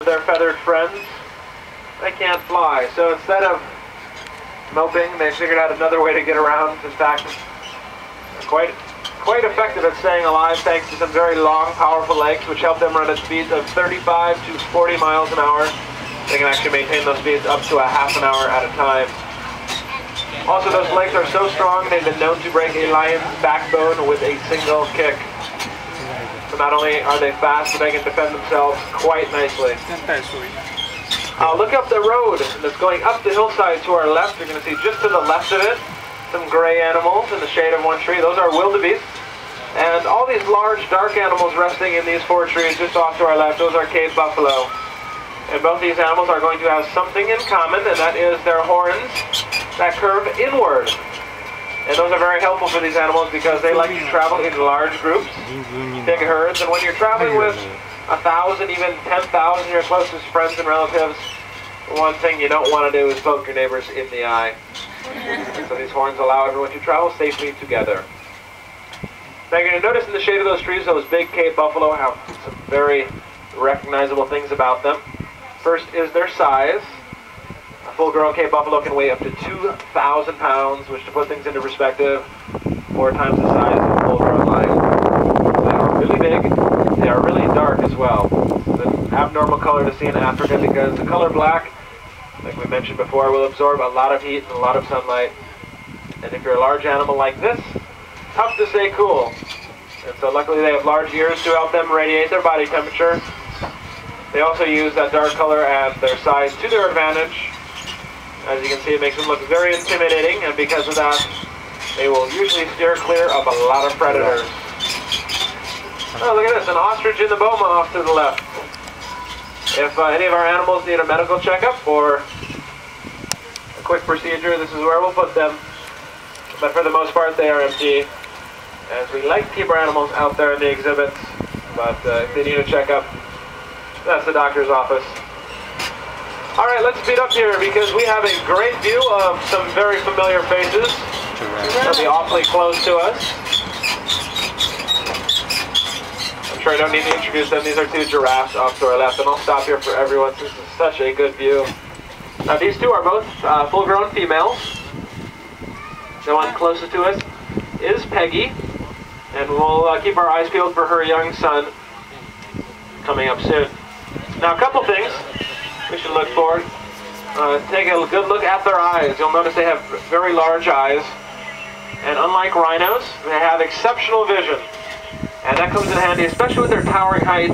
Their feathered friends, they can't fly. So instead of moping, they figured out another way to get around. In fact, quite effective at staying alive thanks to some very long, powerful legs, which help them run at speeds of 35 to 40 miles an hour. They can actually maintain those speeds up to a half an hour at a time. Also, those legs are so strong, they've been known to break a lion's backbone with a single kick. So not only are they fast, but they can defend themselves quite nicely. Look up the road that's going up the hillside to our left. You're going to see just to the left of it some gray animals in the shade of one tree. Those are wildebeests. And all these large, dark animals resting in these four trees just off to our left, those are cave buffalo. And both these animals are going to have something in common, and that is their horns that curve inward. And those are very helpful for these animals because they like to travel in large groups, big herds, and when you're traveling with 1,000, even 10,000 your closest friends and relatives, one thing you don't want to do is poke your neighbors in the eye. So these horns allow everyone to travel safely together. Now you're going to notice in the shade of those trees, those big Cape buffalo have some very recognizable things about them. First is their size. A full-grown Cape buffalo can weigh up to 2,000 pounds, which, to put things into perspective, 4 times the size of a full-grown lion. They are really big. They are really dark as well. It's an abnormal color to see in Africa because the color black, like we mentioned before, will absorb a lot of heat and a lot of sunlight. And if you're a large animal like this, tough to stay cool. And so luckily they have large ears to help them radiate their body temperature. They also use that dark color and their size to their advantage. As you can see, it makes them look very intimidating, and because of that, they will usually steer clear of a lot of predators. Oh, look at this, an ostrich in the boma off to the left. If any of our animals need a medical checkup or a quick procedure, this is where we'll put them. But for the most part, they are empty, as we like to keep our animals out there in the exhibits. But if they need a checkup, that's the doctor's office. All right, let's speed up here because we have a great view of some very familiar faces. They'll be awfully close to us. I'm sure I don't need to introduce them. These are 2 giraffes off to our left, and I'll stop here for everyone since this is such a good view. Now, these 2 are both full-grown females. The one closest to us is Peggy, and we'll keep our eyes peeled for her young son coming up soon. Now, a couple things we should look for. Take a good look at their eyes. You'll notice they have very large eyes. And unlike rhinos, they have exceptional vision. And that comes in handy, especially with their towering height.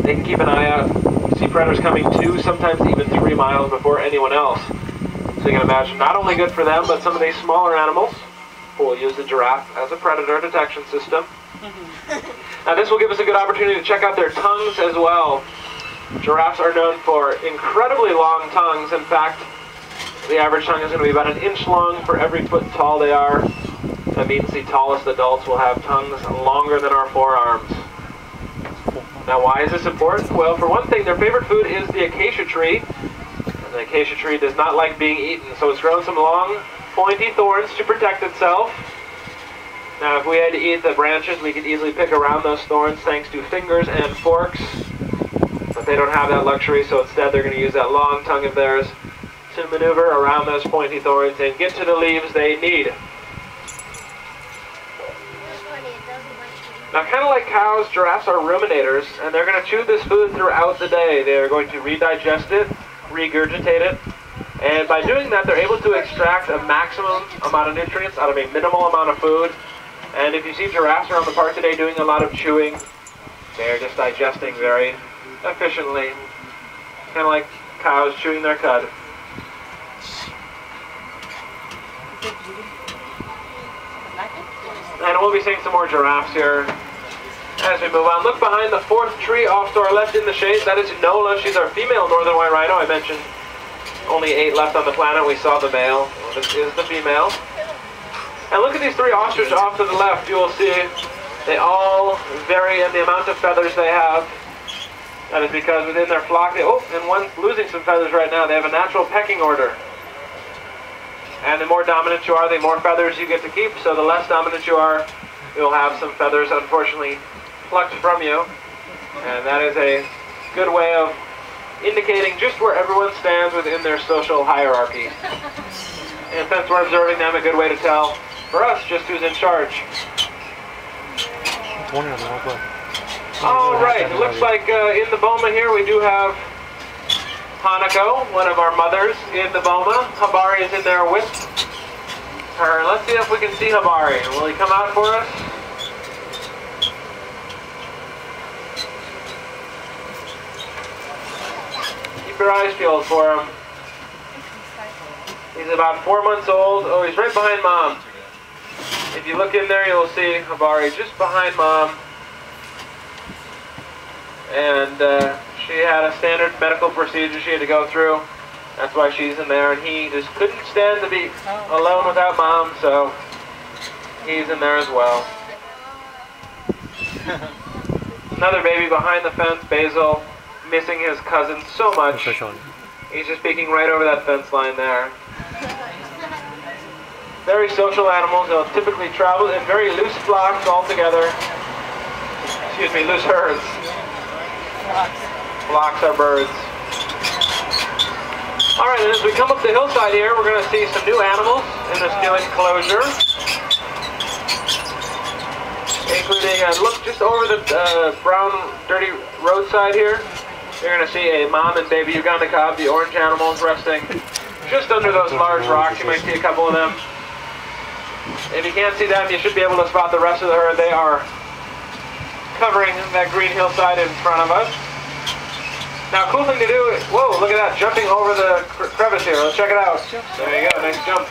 They can keep an eye out, see predators coming 2, sometimes even 3 miles before anyone else. So you can imagine, not only good for them, but some of these smaller animals who will use the giraffe as a predator detection system. Now this will give us a good opportunity to check out their tongues as well. Giraffes are known for incredibly long tongues. In fact, the average tongue is going to be about 1 inch long for every foot tall they are. That means the tallest adults will have tongues longer than our forearms. Now, why is this important? Well, for one thing, their favorite food is the acacia tree. And the acacia tree does not like being eaten, so it's grown some long, pointy thorns to protect itself. Now, if we had to eat the branches, we could easily pick around those thorns thanks to fingers and forks. But they don't have that luxury, so instead they're going to use that long tongue of theirs to maneuver around those pointy thorns and get to the leaves they need. Now, kind of like cows, giraffes are ruminators, and they're going to chew this food throughout the day. They're going to redigest it, regurgitate it, and by doing that, they're able to extract a maximum amount of nutrients out of a minimal amount of food. And if you see giraffes around the park today doing a lot of chewing, they're just digesting very efficiently, kind of like cows chewing their cud. And we'll be seeing some more giraffes here as we move on. Look behind the 4th tree off to our left in the shade. That is Nola. She's our female northern white rhino. I mentioned only 8 left on the planet. We saw the male. Well, this is the female. And look at these 3 ostriches off to the left. You will see they all vary in the amount of feathers they have. That is because within their flock, and one's losing some feathers right now. They have a natural pecking order. And the more dominant you are, the more feathers you get to keep. So the less dominant you are, you'll have some feathers, unfortunately, plucked from you. And that is a good way of indicating just where everyone stands within their social hierarchy. And since we're observing them, a good way to tell, for us, just who's in charge. All right, it looks like in the boma here we do have Hanako, one of our mothers in the boma. Habari is in there with her. Let's see if we can see Habari. Will he come out for us? Keep your eyes peeled for him. He's about 4 months old. Oh, he's right behind Mom. If you look in there, you'll see Habari just behind Mom. And she had a standard medical procedure she had to go through. That's why she's in there. And he just couldn't stand to be alone without Mom, so he's in there as well. Another baby behind the fence, Basil, missing his cousin so much. He's just peeking right over that fence line there. Very social animals. They'll typically travel in very loose flocks all together. Excuse me, loose herds. Flocks are birds. Alright, and as we come up the hillside here, we're going to see some new animals in this new enclosure. Including, look just over the brown, dirty roadside here. You're going to see a mom and baby Uganda cob, the orange animals, resting just under those large rocks. You might see a couple of them. If you can't see them, you should be able to spot the rest of the herd. They are covering that green hillside in front of us. Now, cool thing to do, whoa, look at that, jumping over the crevice here. Let's check it out. There you go, nice jump.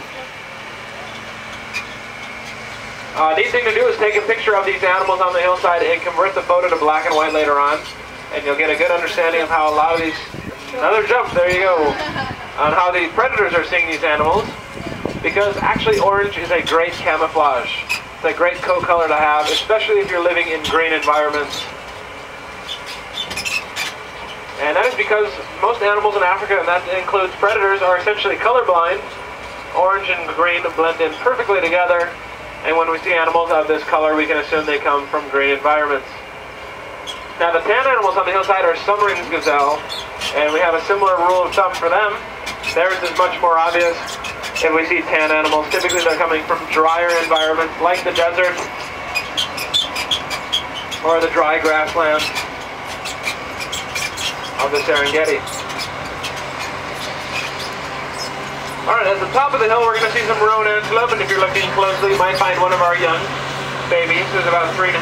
Neat thing to do is take a picture of these animals on the hillside and convert the photo to black and white later on. And you'll get a good understanding of how a lot of these, another jump, there you go, on how the predators are seeing these animals. Because actually orange is a great camouflage. It's a great coat color to have, especially if you're living in green environments. And that is because most animals in Africa, and that includes predators, are essentially colorblind. Orange and green blend in perfectly together. And when we see animals of this color, we can assume they come from green environments. Now the tan animals on the hillside are Summerings gazelle, and we have a similar rule of thumb for them. Theirs is much more obvious. If we see tan animals, typically they're coming from drier environments like the desert or the dry grasslands of the Serengeti. Alright, at the top of the hill we're going to see some roan antelope, and if you're looking closely you might find one of our young babies who's about 3.5,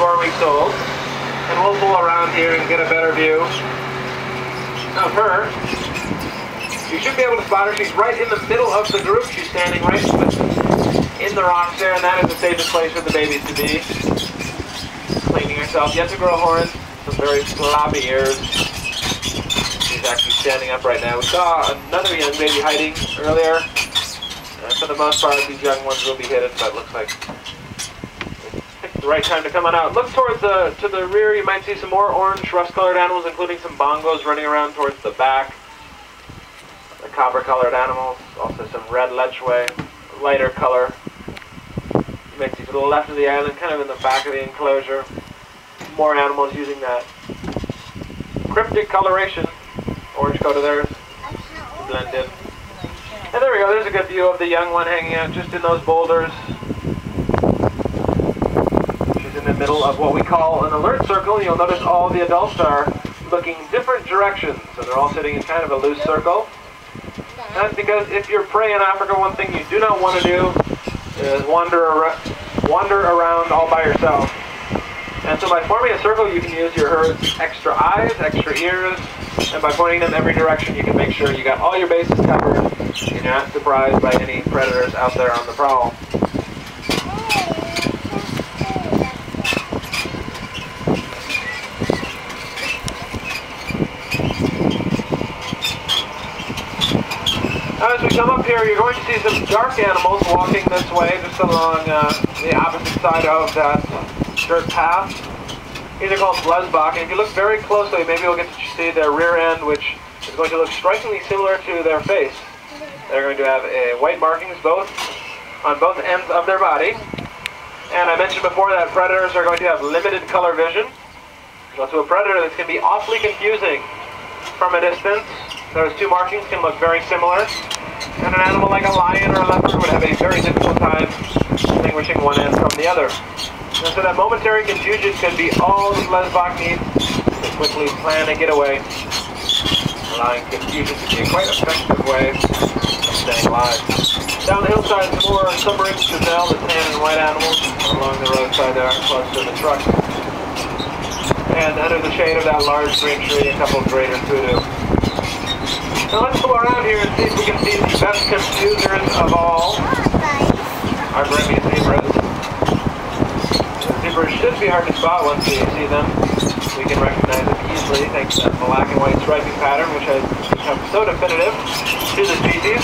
4 weeks old. And we'll pull around here and get a better view of her. You should be able to spot her. She's right in the middle of the group. She's standing right in the rocks there, and that is the safest place for the babies to be. Cleaning herself. Yet to grow horns. Some very floppy ears. She's actually standing up right now. We saw another young baby hiding earlier. And for the most part, these young ones will be hidden, but it looks like it's the right time to come on out. Look towards to the rear. You might see some more orange rust-colored animals, including some bongos running around towards the back. The copper-colored animals, also some red lechwe, lighter color. You may see to the left of the island, kind of in the back of the enclosure, more animals using that cryptic coloration, orange coat of theirs, to blend in. And there we go, there's a good view of the young one hanging out just in those boulders. She's in the middle of what we call an alert circle. You'll notice all the adults are looking different directions, so they're all sitting in kind of a loose circle. That's because if you're prey in Africa, one thing you do not want to do is wander around all by yourself. And so by forming a circle, you can use your herd's extra eyes, extra ears, and by pointing them every direction, you can make sure you got all your bases covered and you're not surprised by any predators out there on the prowl. As we come up here, you're going to see some dark animals walking this way, just along the opposite side of that dirt path. These are called blesbok, and if you look very closely, maybe you'll get to see their rear end, which is going to look strikingly similar to their face. They're going to have white markings on both ends of their body. And I mentioned before that predators are going to have limited color vision. So to a predator, this can be awfully confusing. from a distance, those two markings can look very similar, and an animal like a lion or a leopard would have a very difficult time distinguishing one end from the other. And so that momentary confusion could be all that Lesbach needs to quickly plan a getaway, allowing confusion to be a quite effective way of staying alive. Down the hillside, some more submarine gazelle, the tan and white animals, along the roadside there, close to the truck. And under the shade of that large green tree, a couple of greater kudu. Now let's go around here and see if we can see the best confusers of all, our Burmese zebras. The zebras should be hard to spot once we see them. We can recognize them easily thanks to that black and white striping pattern, which has become so definitive to the species.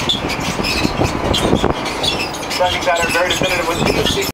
Striping pattern very definitive with the species.